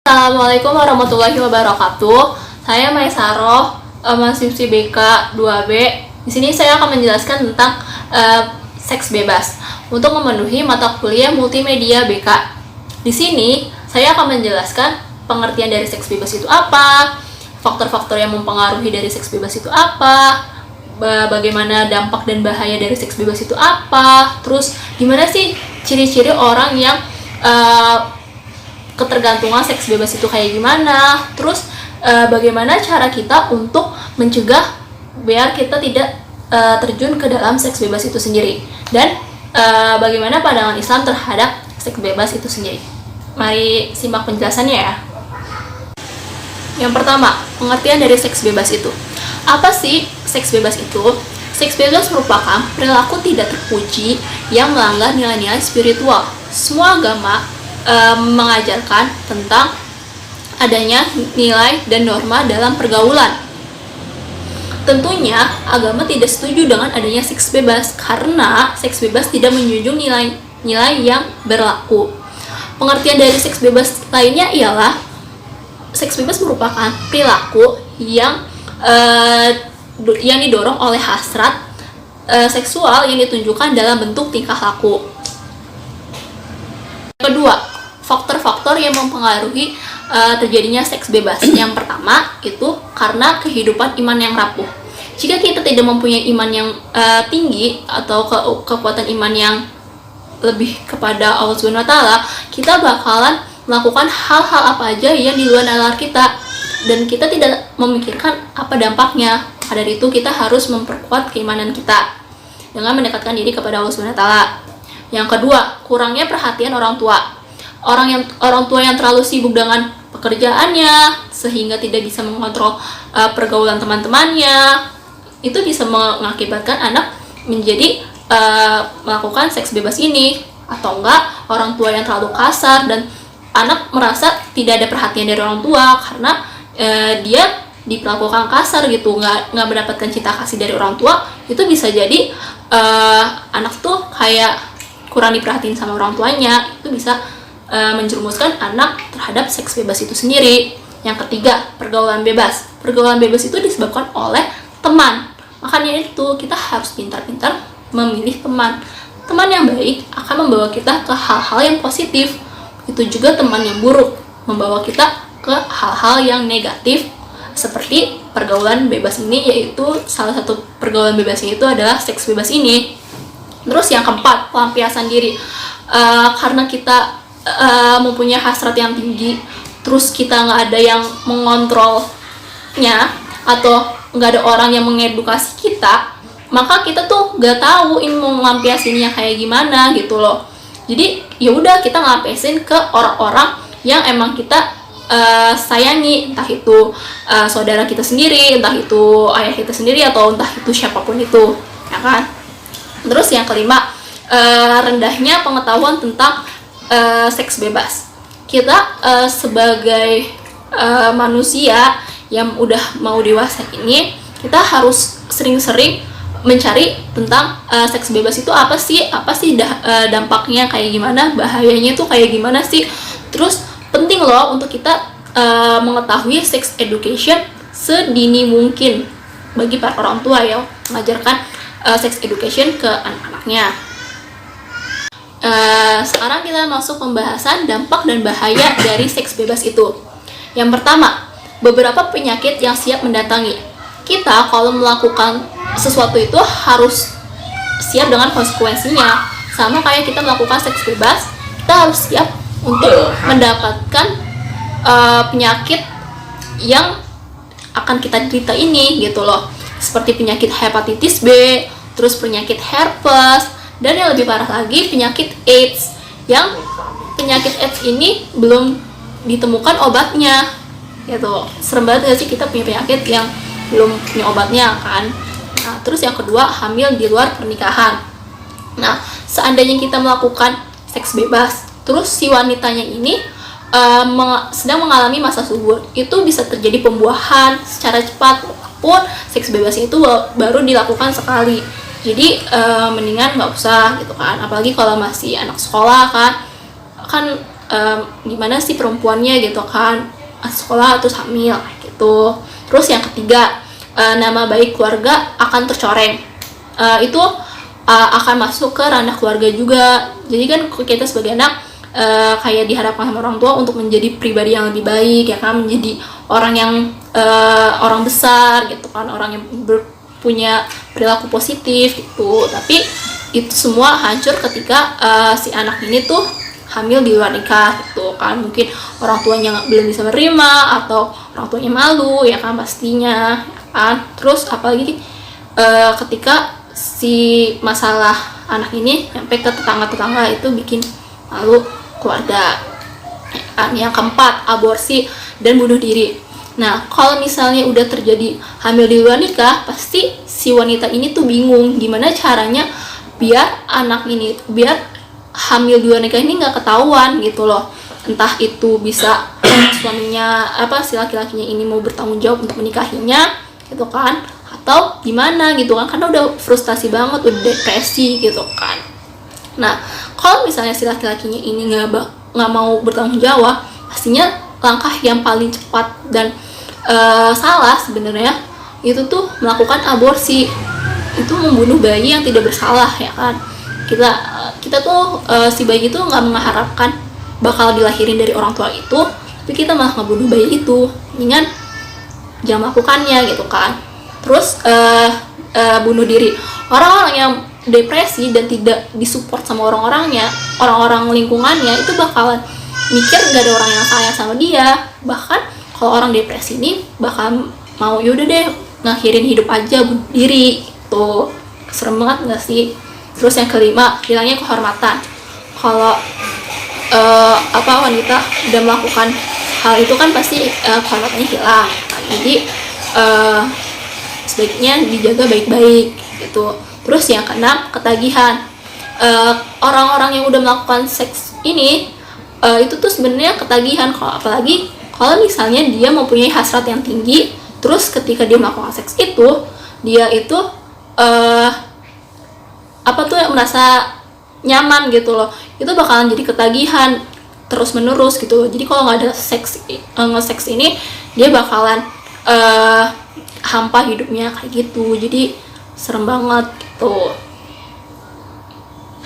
Assalamualaikum warahmatullahi wabarakatuh. Saya Maisaroh, mahasiswi BK 2B. Di sini saya akan menjelaskan tentang seks bebas untuk memenuhi mata kuliah multimedia BK. Di sini saya akan menjelaskan pengertian dari seks bebas itu apa, faktor-faktor yang mempengaruhi dari seks bebas itu apa, bagaimana dampak dan bahaya dari seks bebas itu apa, terus gimana sih ciri-ciri orang yang ketergantungan seks bebas itu kayak gimana, terus bagaimana cara kita untuk mencegah biar kita tidak terjun ke dalam seks bebas itu sendiri, dan bagaimana pandangan Islam terhadap seks bebas itu sendiri. Mari simak penjelasannya ya. Yang pertama, pengertian dari seks bebas itu. Apa sih seks bebas itu? Seks bebas merupakan perilaku tidak terpuji yang melanggar nilai-nilai spiritual. Semua agama mengajarkan tentang adanya nilai dan norma dalam pergaulan. Tentunya agama tidak setuju dengan adanya seks bebas karena seks bebas tidak menjunjung nilai yang berlaku. Pengertian dari seks bebas lainnya ialah seks bebas merupakan perilaku yang didorong oleh hasrat seksual yang ditunjukkan dalam bentuk tingkah laku. Kedua, faktor-faktor yang mempengaruhi terjadinya seks bebas. Yang pertama itu karena kehidupan iman yang rapuh. Jika kita tidak mempunyai iman yang tinggi atau kekuatan iman yang lebih kepada Allah Subhanahu wa taala, kita bakalan melakukan hal-hal apa aja yang di luar nalar kita dan kita tidak memikirkan apa dampaknya. Maka dari itu kita harus memperkuat keimanan kita dengan mendekatkan diri kepada Allah Subhanahu wa taala. Yang kedua, kurangnya perhatian orang tua. Orang tua yang terlalu sibuk dengan pekerjaannya sehingga tidak bisa mengontrol pergaulan teman-temannya, itu bisa mengakibatkan anak menjadi melakukan seks bebas ini. Atau enggak, orang tua yang terlalu kasar dan anak merasa tidak ada perhatian dari orang tua karena dia diperlakukan kasar gitu, nggak mendapatkan cinta kasih dari orang tua. Itu bisa jadi anak tuh kayak kurang diperhatiin sama orang tuanya, itu bisa menjerumuskan anak terhadap seks bebas itu sendiri. Yang ketiga, pergaulan bebas. Pergaulan bebas itu disebabkan oleh teman. Makanya itu kita harus pintar-pintar memilih teman. Teman yang baik akan membawa kita ke hal-hal yang positif. Itu juga teman yang buruk membawa kita ke hal-hal yang negatif seperti pergaulan bebas ini, yaitu salah satu pergaulan bebasnya itu adalah seks bebas ini. Terus yang keempat, pelampiasan diri. Karena kita mempunyai hasrat yang tinggi, terus kita nggak ada yang mengontrolnya atau nggak ada orang yang mengedukasi kita, maka kita tuh nggak tahu ini mau ngelampiasinnya kayak gimana gitu loh. Jadi ya udah, kita ngelampiasin ke orang-orang yang emang kita sayangi, entah itu saudara kita sendiri, entah itu ayah kita sendiri, atau entah itu siapapun itu, ya kan? Terus yang kelima, rendahnya pengetahuan tentang seks bebas. Kita sebagai manusia yang udah mau dewasa ini, kita harus sering-sering mencari tentang seks bebas itu apa sih dampaknya kayak gimana, bahayanya itu kayak gimana sih. Terus penting loh untuk kita mengetahui sex education sedini mungkin bagi para orang tua ya, mengajarkan sex education ke anak-anaknya. Sekarang kita masuk pembahasan dampak dan bahaya dari seks bebas itu. Yang pertama, beberapa penyakit yang siap mendatangi. Kita kalau melakukan sesuatu itu harus siap dengan konsekuensinya. Sama kayak kita melakukan seks bebas, kita harus siap untuk mendapatkan penyakit yang akan kita derita ini gitu loh. Seperti penyakit hepatitis B, terus penyakit herpes, dan yang lebih parah lagi penyakit AIDS. Yang penyakit AIDS ini belum ditemukan obatnya gitu. Serem banget gak sih kita punya penyakit yang belum punya obatnya kan. Nah, terus yang kedua, hamil di luar pernikahan. Nah, seandainya kita melakukan seks bebas, terus si wanitanya ini sedang mengalami masa subur, itu bisa terjadi pembuahan secara cepat, pun seks bebas itu baru dilakukan sekali. Jadi mendingan nggak usah gitu kan, apalagi kalau masih anak sekolah kan gimana sih perempuannya gitu kan, sekolah atau hamil gitu. Terus yang ketiga, nama baik keluarga akan tercoreng. Itu akan masuk ke ranah keluarga juga. Jadi kan kita sebagai anak kayak diharapkan sama orang tua untuk menjadi pribadi yang lebih baik ya kan, menjadi orang yang orang besar gitu kan, orang yang punya perilaku positif gitu. Tapi itu semua hancur ketika si anak ini tuh hamil di luar nikah gitu kan. Mungkin orang tuanya belum bisa menerima atau orang tuanya malu ya kan, pastinya ya kan. Terus apalagi ketika si masalah anak ini sampai ke tetangga-tetangga, itu bikin malu keluarga ya kan. Yang keempat, aborsi dan bunuh diri. Nah, kalau misalnya udah terjadi hamil di luar nikah, pasti si wanita ini tuh bingung gimana caranya biar anak ini, biar hamil di luar nikah ini nggak ketahuan gitu loh. Entah itu bisa suaminya si laki-lakinya ini mau bertanggung jawab untuk menikahinya gitu kan, atau gimana gitu kan, karena udah frustasi banget, udah depresi gitu kan. Nah, kalau misalnya si laki-lakinya ini nggak mau bertanggung jawab, pastinya langkah yang paling cepat dan salah sebenarnya itu tuh melakukan aborsi. Itu membunuh bayi yang tidak bersalah ya kan. Kita tuh si bayi itu nggak mengharapkan bakal dilahirin dari orang tua itu, tapi kita malah ngebunuh bayi itu. Mendingan jangan melakukannya gitu kan. Terus bunuh diri, orang-orang yang depresi dan tidak disupport sama orang-orang lingkungannya, itu bakalan mikir gak ada orang yang sayang sama dia. Bahkan kalau orang depresi ini bakal mau yaudah deh ngakhirin hidup aja, bunuh diri gitu. Serem banget gak sih? Terus yang kelima, hilangnya kehormatan. Kalau wanita udah melakukan hal itu kan pasti kehormatannya hilang. Nah, jadi sebaiknya dijaga baik-baik gitu. Terus yang keenam, ketagihan. Orang-orang yang udah melakukan seks ini itu tuh sebenarnya ketagihan. Apalagi kalau misalnya dia mempunyai hasrat yang tinggi, terus ketika dia melakukan seks itu, dia itu merasa nyaman gitu loh, itu bakalan jadi ketagihan terus menerus gitu loh. Jadi kalau nggak ada nge-seks ini, dia bakalan hampa hidupnya kayak gitu. Jadi serem banget gitu.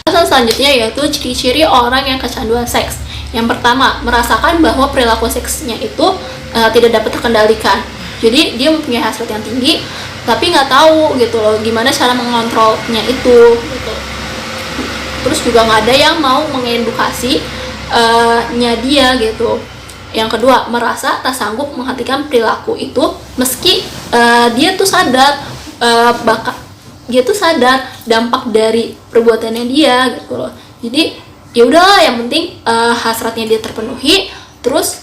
Alasan selanjutnya yaitu ciri-ciri orang yang kecanduan seks. Yang pertama, merasakan bahwa perilaku seksnya itu tidak dapat terkendalikan. Jadi dia mempunyai hasrat yang tinggi, tapi nggak tahu gitu loh gimana cara mengontrolnya itu gitu. Terus juga nggak ada yang mau mengedukasi nya dia gitu. Yang kedua, merasa tak sanggup menghentikan perilaku itu meski dia tuh sadar dampak dari perbuatannya dia gitu loh. Jadi ya udahlah, yang penting hasratnya dia terpenuhi, terus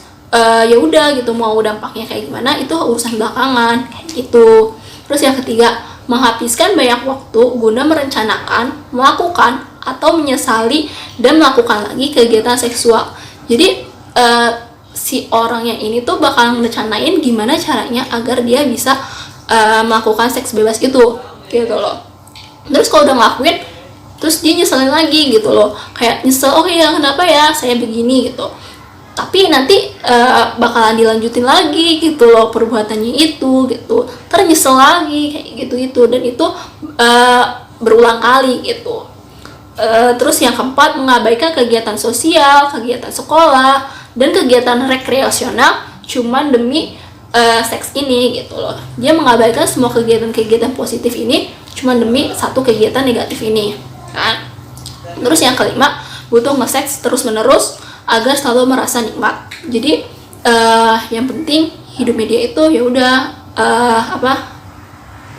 ya udah gitu, mau dampaknya kayak gimana itu urusan belakangan kayak gitu. Terus yang ketiga, menghabiskan banyak waktu guna merencanakan, melakukan atau menyesali dan melakukan lagi kegiatan seksual. Jadi si orangnya ini tuh bakal merencanain gimana caranya agar dia bisa melakukan seks bebas itu gitu loh. Terus kalau udah ngelakuin, terus dia nyeselin lagi gitu loh, kayak nyesel, oke ya kenapa ya saya begini gitu, tapi nanti bakalan dilanjutin lagi gitu loh perbuatannya itu gitu, ternyesel lagi kayak gitu dan itu berulang kali gitu. Terus yang keempat, mengabaikan kegiatan sosial, kegiatan sekolah, dan kegiatan rekreasional cuman demi seks ini gitu loh. Dia mengabaikan semua kegiatan-kegiatan positif ini cuman demi satu kegiatan negatif ini kan. Terus yang kelima, butuh nge-seks terus-menerus agar selalu merasa nikmat. Jadi yang penting hidupnya dia itu ya udah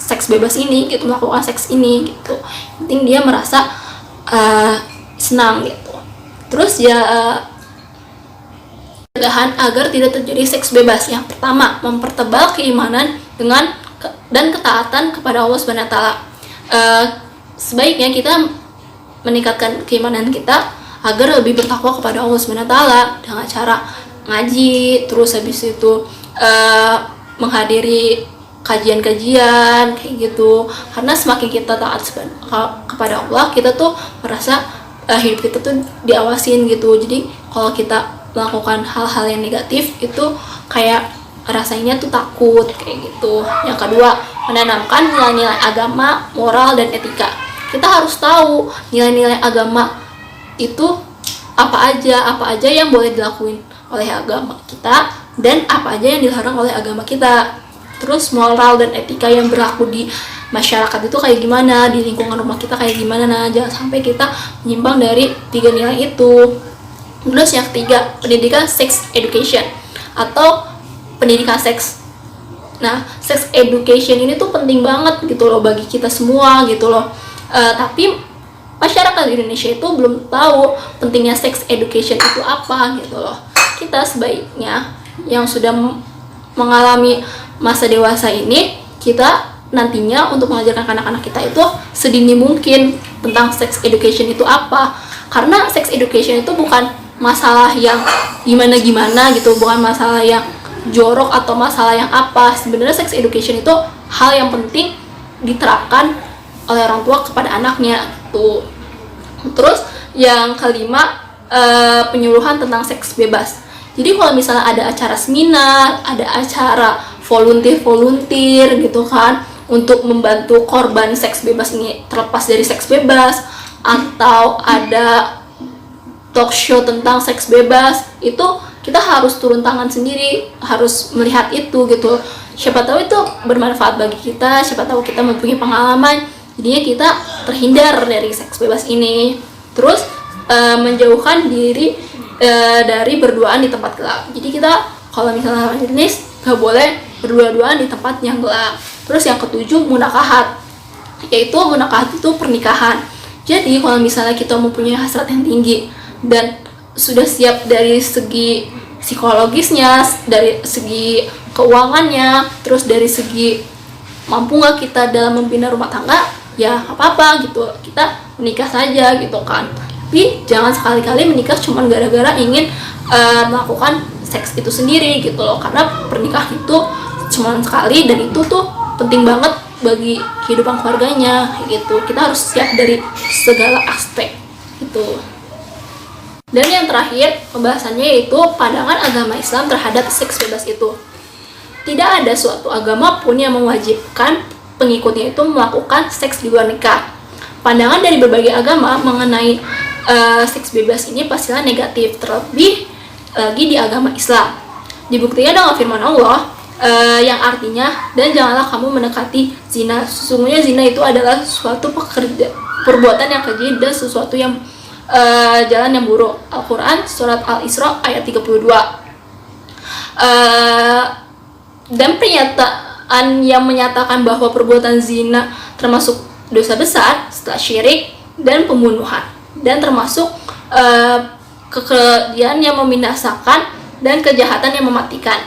seks bebas ini gitu, melakukan seks ini gitu. Yang penting dia merasa senang gitu. Terus ya pencegahan agar tidak terjadi seks bebas. Yang pertama, mempertebal keimanan dan ketaatan kepada Allah Subhanahu wa taala. Sebaiknya kita meningkatkan keimanan kita agar lebih bertakwa kepada Allah Subhanahu wa taala dengan cara ngaji, terus habis itu menghadiri kajian-kajian kayak gitu. Karena semakin kita taat kepada Allah, kita tuh merasa hidup kita tuh diawasin gitu. Jadi kalau kita melakukan hal-hal yang negatif itu kayak rasanya tuh takut kayak gitu. Yang kedua, menanamkan nilai-nilai agama, moral, dan etika. Kita harus tahu nilai-nilai agama itu apa aja yang boleh dilakuin oleh agama kita dan apa aja yang dilarang oleh agama kita. Terus moral dan etika yang berlaku di masyarakat itu kayak gimana, di lingkungan rumah kita kayak gimana. Nah, jangan sampai kita menyimpang dari 3 nilai itu. Terus yang ketiga, pendidikan sex education atau pendidikan seks. Nah, sex education ini tuh penting banget gitu loh bagi kita semua gitu loh. Tapi masyarakat di Indonesia itu belum tahu pentingnya sex education itu apa gitu loh. Kita sebaiknya yang sudah mengalami masa dewasa ini, kita nantinya untuk mengajarkan anak-anak kita itu sedini mungkin tentang sex education itu apa. Karena sex education itu bukan masalah yang gimana-gimana gitu, bukan masalah yang jorok atau masalah yang apa. Sebenarnya sex education itu hal yang penting diterapkan oleh orang tua kepada anaknya gitu. Terus yang kelima, penyuluhan tentang seks bebas. Jadi kalau misalnya ada acara seminar, ada acara volunteer gitu kan, untuk membantu korban seks bebas ini terlepas dari seks bebas, atau ada talk show tentang seks bebas, itu kita harus turun tangan sendiri, harus melihat itu gitu. Siapa tahu itu bermanfaat bagi kita, siapa tahu kita mempunyai pengalaman, jadinya kita terhindar dari seks bebas ini. Terus menjauhkan diri dari berduaan di tempat gelap. Jadi kita kalau misalnya jenis gak boleh berdua-duaan di tempat yang gelap. Terus yang ketujuh, munakahat, yaitu munakahat itu pernikahan. Jadi kalau misalnya kita mempunyai hasrat yang tinggi dan sudah siap dari segi psikologisnya, dari segi keuangannya, terus dari segi mampu nggak kita dalam membina rumah tangga, ya apa-apa gitu, kita menikah saja gitu kan. Tapi jangan sekali-kali menikah cuma gara-gara ingin melakukan seks itu sendiri gitu loh, karena pernikahan itu cuma sekali dan itu tuh penting banget bagi kehidupan keluarganya gitu. Kita harus siap dari segala aspek gitu. Dan yang terakhir pembahasannya yaitu pandangan agama Islam terhadap seks bebas itu. Tidak ada suatu agama pun yang mewajibkan pengikutnya itu melakukan seks di luar nikah. Pandangan dari berbagai agama mengenai seks bebas ini pastilah negatif, terlebih lagi di agama Islam. Dibuktikan dengan firman Allah yang artinya, dan janganlah kamu mendekati zina. Sesungguhnya zina itu adalah suatu perbuatan yang keji dan sesuatu yang jalan yang buruk. Al-Quran surat Al-Isra ayat 32. Dan pernyataan yang menyatakan bahwa perbuatan zina termasuk dosa besar setelah syirik dan pembunuhan, dan termasuk kekejian yang membinasakan dan kejahatan yang mematikan.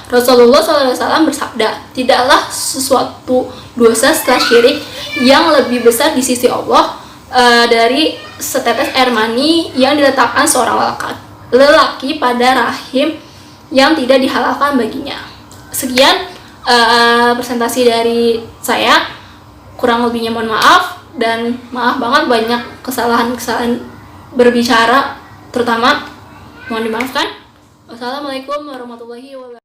Rasulullah SAW bersabda, tidaklah sesuatu dosa setelah syirik yang lebih besar di sisi Allah dari setetes air mani yang diletakkan seorang lelaki pada rahim yang tidak dihalalkan baginya. Sekian presentasi dari saya, kurang lebihnya mohon maaf, dan maaf banget banyak kesalahan-kesalahan berbicara, terutama mohon dimaafkan. Wassalamualaikum warahmatullahi wabarakatuh.